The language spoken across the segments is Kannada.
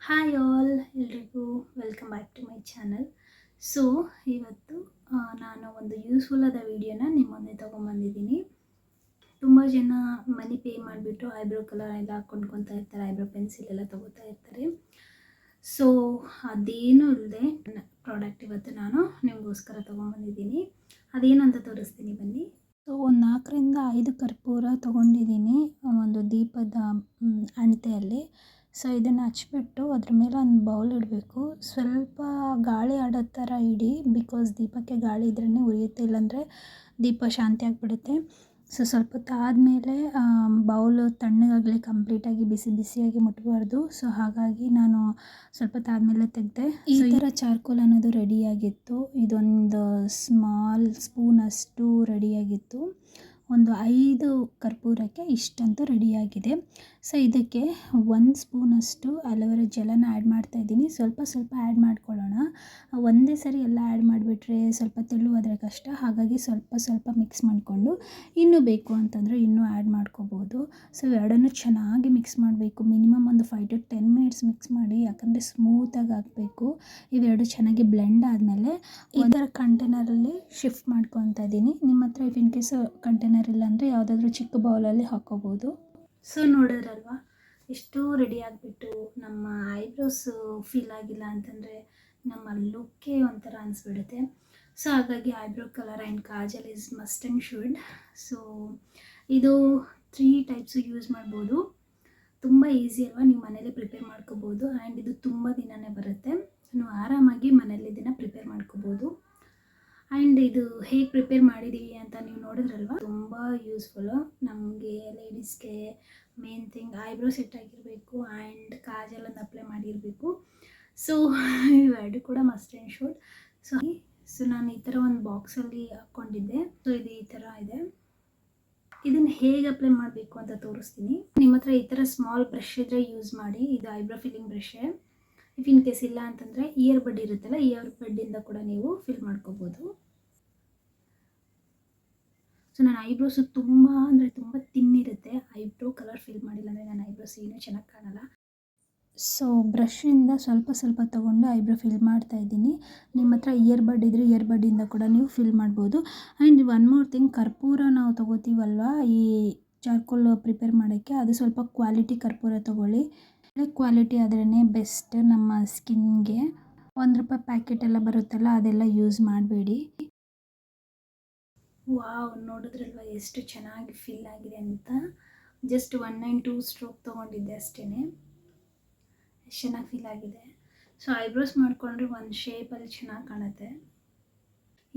ಹಾಯ್ ಆಲ್, ಎಲ್ರಿಗೂ welcome back to my channel. So ಇವತ್ತು ನಾನು ಒಂದು ಯೂಸ್ಫುಲ್ ಆದ ವಿಡಿಯೋನ ನಿಮ್ಮ ಮುಂದೆ ತೊಗೊಂಬಂದಿದ್ದೀನಿ. ತುಂಬ ಜನ ಮನಿ ಪೇ ಮಾಡಿಬಿಟ್ಟು ಐಬ್ರೋ ಕಲರ್ ಎಲ್ಲ ಕೊಂಡ್ಕೊತಾ ಇರ್ತಾರೆ, ಐಬ್ರೋ ಪೆನ್ಸಿಲ್ ಎಲ್ಲ ತೊಗೋತಾ ಇರ್ತಾರೆ. ಸೊ ಅದೇನೂ ಇಲ್ಲದೆ ಪ್ರಾಡಕ್ಟ್ ಇವತ್ತು ನಾನು ನಿಮಗೋಸ್ಕರ ತೊಗೊಂಬಂದಿದ್ದೀನಿ. ಅದೇನು ಅಂತ ತೋರಿಸ್ತೀನಿ ಬನ್ನಿ. ಸೊ ಒಂದು 4-5 ಕರ್ಪೂರ ತೊಗೊಂಡಿದ್ದೀನಿ ಒಂದು ದೀಪದ ಅಣತೆಯಲ್ಲಿ. ಸೊ ಇದನ್ನು ಹಚ್ಬಿಟ್ಟು ಅದ್ರ ಮೇಲೆ ಒಂದು ಬೌಲ್ ಇಡಬೇಕು. ಸ್ವಲ್ಪ ಗಾಳಿ ಆಡೋ ಥರ ಇಡಿ, ಬಿಕಾಸ್ ದೀಪಕ್ಕೆ ಗಾಳಿ ಇದ್ರೇ ಉರಿಯುತ್ತೆ, ಇಲ್ಲಾಂದರೆ ದೀಪ ಶಾಂತಿ ಆಗಿಬಿಡುತ್ತೆ. ಸೊ ಸ್ವಲ್ಪ ಹೊತ್ತು ಆದಮೇಲೆ ಬೌಲು ತಣ್ಣಗಾಗಲಿ, ಕಂಪ್ಲೀಟಾಗಿ ಬಿಸಿ ಬಿಸಿಯಾಗಿ ಮುಟ್ಬಾರ್ದು. ಸೊ ಹಾಗಾಗಿ ನಾನು ಸ್ವಲ್ಪ ಹೊತ್ತು ಆದಮೇಲೆ ತೆಗೆದೆ. ಈ ಥರ ಚಾರ್ಕೋಲ್ ಅನ್ನೋದು ರೆಡಿಯಾಗಿತ್ತು. ಇದೊಂದು ಸ್ಮಾಲ್ ಸ್ಪೂನಷ್ಟು ರೆಡಿಯಾಗಿತ್ತು. ಒಂದು 5 ಕರ್ಪೂರಕ್ಕೆ ಇಷ್ಟಂತೂ ರೆಡಿಯಾಗಿದೆ. ಸೊ ಇದಕ್ಕೆ 1 ಸ್ಪೂನಷ್ಟು ಅಲೋವೆರಾ ಜೆಲನ್ನು ಆ್ಯಡ್ ಮಾಡ್ತಾಯಿದ್ದೀನಿ. ಸ್ವಲ್ಪ ಆ್ಯಡ್ ಮಾಡ್ಕೊಳ್ಳೋಣ. ಒಂದೇ ಸರಿ ಎಲ್ಲ ಆ್ಯಡ್ ಮಾಡಿಬಿಟ್ರೆ ಸ್ವಲ್ಪ ತೆಳುವಾದರೆ ಕಷ್ಟ. ಹಾಗಾಗಿ ಸ್ವಲ್ಪ ಮಿಕ್ಸ್ ಮಾಡಿಕೊಂಡು ಇನ್ನೂ ಬೇಕು ಅಂತಂದರೆ ಇನ್ನೂ ಆ್ಯಡ್ ಮಾಡ್ಕೋಬೋದು. ಸೊ ಎರಡನ್ನೂ ಚೆನ್ನಾಗಿ ಮಿಕ್ಸ್ ಮಾಡಬೇಕು. ಮಿನಿಮಮ್ ಒಂದು 5 to 10 ಮಿನಿಟ್ಸ್ ಮಿಕ್ಸ್ ಮಾಡಿ, ಯಾಕಂದರೆ ಸ್ಮೂತಾಗಿ ಆಗಬೇಕು. ಇವೆರಡು ಚೆನ್ನಾಗಿ ಬ್ಲೆಂಡ್ ಆದಮೇಲೆ ಈ ಥರ ಕಂಟೈನರಲ್ಲಿ ಶಿಫ್ಟ್ ಮಾಡ್ಕೊತಾ ಇದ್ದೀನಿ. ನಿಮ್ಮ ಹತ್ರ ಇಫ್ ಇನ್ ಕೇಸ್ ಕಂಟೈನರ್ ಇಲ್ಲ ಅಂದರೆ ಯಾವುದಾದ್ರೂ ಚಿಕ್ಕ ಬೌಲಲ್ಲಿ ಹಾಕ್ಕೋಬೋದು. ಸೊ ನೋಡಿದ್ರಲ್ವ, ಎಷ್ಟು ರೆಡಿ ಆಗಿಬಿಟ್ಟು ನಮ್ಮ ಐಬ್ರೋಸ್ ಫೀಲ್ ಆಗಿಲ್ಲ ಅಂತಂದರೆ ನಮ್ಮ ಲುಕ್ಕೇ ಒಂಥರ ಅನಿಸ್ಬಿಡುತ್ತೆ. ಸೊ ಹಾಗಾಗಿ eyebrow colour and Kajal is must and should. So ಇದು 3 ಟೈಪ್ಸು ಯೂಸ್ ಮಾಡ್ಬೋದು. ತುಂಬ ಈಸಿ ಅಲ್ವಾ, ನೀವು ಮನೇಲಿ ಪ್ರಿಪೇರ್ ಮಾಡ್ಕೋಬೋದು. ಆ್ಯಂಡ್ ಇದು ತುಂಬ ದಿನವೇ ಬರುತ್ತೆ. ನೀವು ಆರಾಮಾಗಿ ಮನೇಲಿ ಇದನ್ನು ಪ್ರಿಪೇರ್ ಮಾಡ್ಕೋಬೋದು. ಆ್ಯಂಡ್ ಇದು ಹೇಗೆ ಪ್ರಿಪೇರ್ ಮಾಡಿದ್ದೀವಿ ಅಂತ ನೀವು ನೋಡಿದ್ರಲ್ವ, ತುಂಬ ಯೂಸ್ಫುಲ್ಲು ನಮಗೆ ಲೇಡೀಸ್ಗೆ. ಮೇನ್ ಥಿಂಗ್ ಐಬ್ರೋ ಸೆಟ್ ಆಗಿರಬೇಕು ಆ್ಯಂಡ್ ಕಾಜಲನ್ನು ಅಪ್ಲೈ ಮಾಡಿರಬೇಕು. ಸೊ ಇವೆರಡು ಕೂಡ ಮಸ್ಟ್ ಆ್ಯಂಡ್ ಶುಡ್. ಸೊ ನಾನು ಈ ಥರ ಒಂದು ಬಾಕ್ಸಲ್ಲಿ ಹಾಕ್ಕೊಂಡಿದ್ದೆ. ಸೊ ಇದು ಈ ಥರ ಇದೆ. ಇದನ್ನು ಹೇಗೆ ಅಪ್ಲೈ ಮಾಡಬೇಕು ಅಂತ ತೋರಿಸ್ತೀನಿ. ನಿಮ್ಮ ಹತ್ರ ಈ ಥರ ಸ್ಮಾಲ್ ಬ್ರಷ್ ಇದ್ದರೆ ಯೂಸ್ ಮಾಡಿ. ಇದು ಐಬ್ರೋ ಫಿಲ್ಲಿಂಗ್ ಬ್ರಷೇ. ಇಫ್ ಇನ್ ಕೇಸ್ ಇಲ್ಲ ಅಂತಂದರೆ ಇಯರ್ ಬಡ್ ಇರುತ್ತಲ್ಲ, ಇಯರ್ ಬಡ್ಡಿಂದ ಕೂಡ ನೀವು ಫಿಲ್ ಮಾಡ್ಕೋಬೋದು. ಸೊ ನನ್ನ ಐಬ್ರೋಸು ತುಂಬ ಅಂದರೆ ತುಂಬ ತಿನ್ನಿರುತ್ತೆ. ಐಬ್ರೋ ಕಲರ್ ಫಿಲ್ ಮಾಡಿಲ್ಲ ಅಂದರೆ ನನ್ನ ಐಬ್ರೋಸ್ ಏನೂ ಚೆನ್ನಾಗಿ ಕಾಣಲ್ಲ. ಸೊ ಬ್ರಷಿಂದ ಸ್ವಲ್ಪ ತೊಗೊಂಡು ಐಬ್ರೋ ಫಿಲ್ ಮಾಡ್ತಾಯಿದ್ದೀನಿ. ನಿಮ್ಮ ಹತ್ರ ಇಯರ್ ಬಡ್ ಇದ್ದರೆ ಇಯರ್ ಬಡ್ಡಿಂದ ಕೂಡ ನೀವು ಫಿಲ್ ಮಾಡ್ಬೋದು. ಆ್ಯಂಡ್ ಒನ್ ಮೋರ್ ಥಿಂಗ್, ಕರ್ಪೂರ ನಾವು ತೊಗೋತೀವಲ್ವ ಈ ಚಾರ್ಕೋಲ್ ಪ್ರಿಪೇರ್ ಮಾಡೋಕ್ಕೆ, ಅದು ಸ್ವಲ್ಪ ಕ್ವಾಲಿಟಿ ಕರ್ಪೂರ ತೊಗೊಳ್ಳಿ. ಕ್ವಾಲಿಟಿ ಆದ್ರೇ ಬೆಸ್ಟ್ ನಮ್ಮ ಸ್ಕಿನ್ಗೆ. ₹1 ಪ್ಯಾಕೆಟ್ ಎಲ್ಲ ಬರುತ್ತಲ್ಲ, ಅದೆಲ್ಲ ಯೂಸ್ ಮಾಡಬೇಡಿ. ವಾವ್, ನೋಡಿದ್ರಲ್ವ ಎಷ್ಟು ಚೆನ್ನಾಗಿ ಫಿಲ್ ಆಗಿದೆ ಅಂತ. ಜಸ್ಟ್ 1 and 2 ಸ್ಟ್ರೋಕ್ ತೊಗೊಂಡಿದ್ದೆ ಅಷ್ಟೇ, ಎಷ್ಟು ಚೆನ್ನಾಗಿ ಫಿಲ್ ಆಗಿದೆ. ಸೊ ಐಬ್ರೋಸ್ ಮಾಡಿಕೊಂಡ್ರೆ ಒಂದು ಶೇಪಲ್ಲಿ ಚೆನ್ನಾಗಿ ಕಾಣುತ್ತೆ.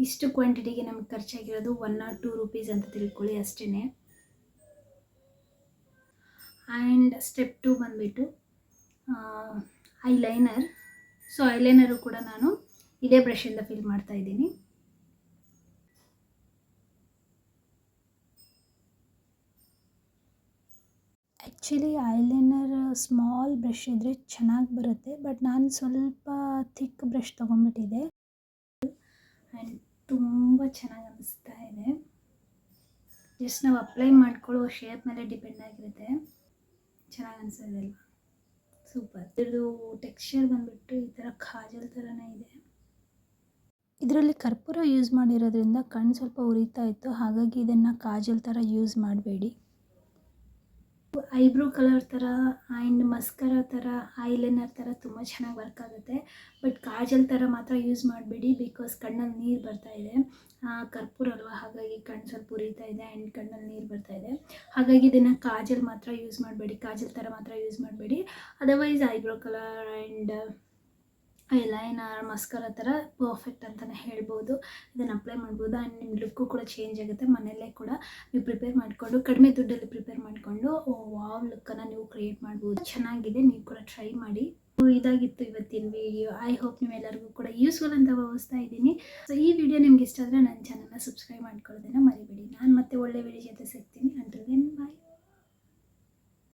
ಇಷ್ಟು ಕ್ವಾಂಟಿಟಿಗೆ ನಮ್ಗೆ ಖರ್ಚಾಗಿರೋದು 1 or 2 ರೂಪೀಸ್ ಅಂತ ತಿಳ್ಕೊಳ್ಳಿ ಅಷ್ಟೇ. ಆ್ಯಂಡ್ ಸ್ಟೆಪ್ 2 ಬಂದುಬಿಟ್ಟು ಐಲೈನರ್. ಸೊ ಐಲೈನರು ಕೂಡ ನಾನು ಇದೇ ಬ್ರಷಿಂದ ಫಿಲ್ ಮಾಡ್ತಾಯಿದ್ದೀನಿ. ಆ್ಯಕ್ಚುಲಿ ಐಲೈನರ್ ಸ್ಮಾಲ್ ಬ್ರಷ್ ಇದ್ದರೆ ಚೆನ್ನಾಗಿ ಬರುತ್ತೆ, ಬಟ್ ನಾನು ಸ್ವಲ್ಪ ಥಿಕ್ ಬ್ರಷ್ ತೊಗೊಂಡ್ಬಿಟ್ಟಿದ್ದೆ ಆ್ಯಂಡ್ ತುಂಬ ಚೆನ್ನಾಗಿ ಅನ್ನಿಸ್ತಾ ಇದೆ. ಜಸ್ಟ್ ನಾವು ಅಪ್ಲೈ ಮಾಡ್ಕೊಳ್ಳೋ ಶೇಪ್ ಮೇಲೆ ಡಿಪೆಂಡ್ ಆಗಿರುತ್ತೆ. ಚೆನ್ನಾಗಿ ಅನಿಸೋದಲ್ವ, ಸೂಪರ್. ಇದ್ರದ್ದು ಟೆಕ್ಸ್ಚರ್ ಬಂದುಬಿಟ್ಟು ಈ ಥರ ಕಾಜಲ್ ಥರನೇ ಇದೆ. ಇದರಲ್ಲಿ ಕರ್ಪೂರ ಯೂಸ್ ಮಾಡಿರೋದ್ರಿಂದ ಕಣ್ಣು ಸ್ವಲ್ಪ ಉರಿತಾ ಇತ್ತು, ಹಾಗಾಗಿ ಇದನ್ನು ಕಾಜಲ್ ಥರ ಯೂಸ್ ಮಾಡಬೇಡಿ. ಐಬ್ರೋ ಕಲರ್ ಥರ ಆ್ಯಂಡ್ ಮಸ್ಕರಾ ಥರ, ಐಲೈನರ್ ಥರ ತುಂಬ ಚೆನ್ನಾಗಿ ವರ್ಕ್ ಆಗುತ್ತೆ. ಬಟ್ ಕಾಜಲ್ ಥರ ಮಾತ್ರ ಯೂಸ್ ಮಾಡಬೇಡಿ, ಬಿಕಾಸ್ ಕಣ್ಣಲ್ಲಿ ನೀರು ಬರ್ತಾ ಇದೆ. ಕರ್ಪೂರ ಅಲ್ವಾ, ಹಾಗಾಗಿ ಕಣ್ಣು ಸ್ವಲ್ಪ ಉರಿತಾ ಇದೆ ಆ್ಯಂಡ್ ಕಣ್ಣಲ್ಲಿ ನೀರು ಬರ್ತಾ ಇದೆ. ಹಾಗಾಗಿ ಇದನ್ನು ಕಾಜಲ್ ಮಾತ್ರ ಯೂಸ್ ಮಾಡಬೇಡಿ, ಕಾಜಲ್ ಥರ ಮಾತ್ರ ಯೂಸ್ ಮಾಡಬೇಡಿ. Otherwise eyebrow colour and eyeliner, mascara ಥರ ಪರ್ಫೆಕ್ಟ್ ಅಂತಲೇ ಹೇಳ್ಬೋದು. ಇದನ್ನು ಅಪ್ಲೈ ಮಾಡ್ಬೋದು ಆ್ಯಂಡ್ ನಿಮ್ಮ ಲುಕ್ಕು ಕೂಡ ಚೇಂಜ್ ಆಗುತ್ತೆ. ಮನೆಯಲ್ಲೇ ಕೂಡ ನೀವು ಪ್ರಿಪೇರ್ ಮಾಡಿಕೊಂಡು, ಕಡಿಮೆ ದುಡ್ಡಲ್ಲಿ ಪ್ರಿಪೇರ್ ಮಾಡಿಕೊಂಡು ವಾವ್ ಲುಕ್ಕನ್ನು ನೀವು ಕ್ರಿಯೇಟ್ ಮಾಡ್ಬೋದು. ಚೆನ್ನಾಗಿದೆ, ನೀವು ಕೂಡ ಟ್ರೈ ಮಾಡಿ. ಇದಾಗಿತ್ತು ಇವತ್ತಿನ ವಿಡಿಯೋ. ಐ ಹೋಪ್ ನೀವೆಲ್ಲರಿಗೂ ಕೂಡ ಯೂಸ್ಫುಲ್ ಅಂತ ಭಾವಿಸ್ತಾ ಇದ್ದೀನಿ. ಸೊ ಈ ವಿಡಿಯೋ ನಿಮ್ಗೆ ಇಷ್ಟ ಆದರೆ ನನ್ನ ಚಾನಲ್ನ ಸಬ್ಸ್ಕ್ರೈಬ್ ಮಾಡ್ಕೊಳ್ಳೋದನ್ನು ಮರಿಬೇಡಿ. ನಾನು ಮತ್ತೆ ಒಳ್ಳೆ ವಿಡಿಯೋ ಜೊತೆ ಸಿಗ್ತೀನಿ. ಅಂಟಿಲ್ ದೆನ್ ಬಾಯ್.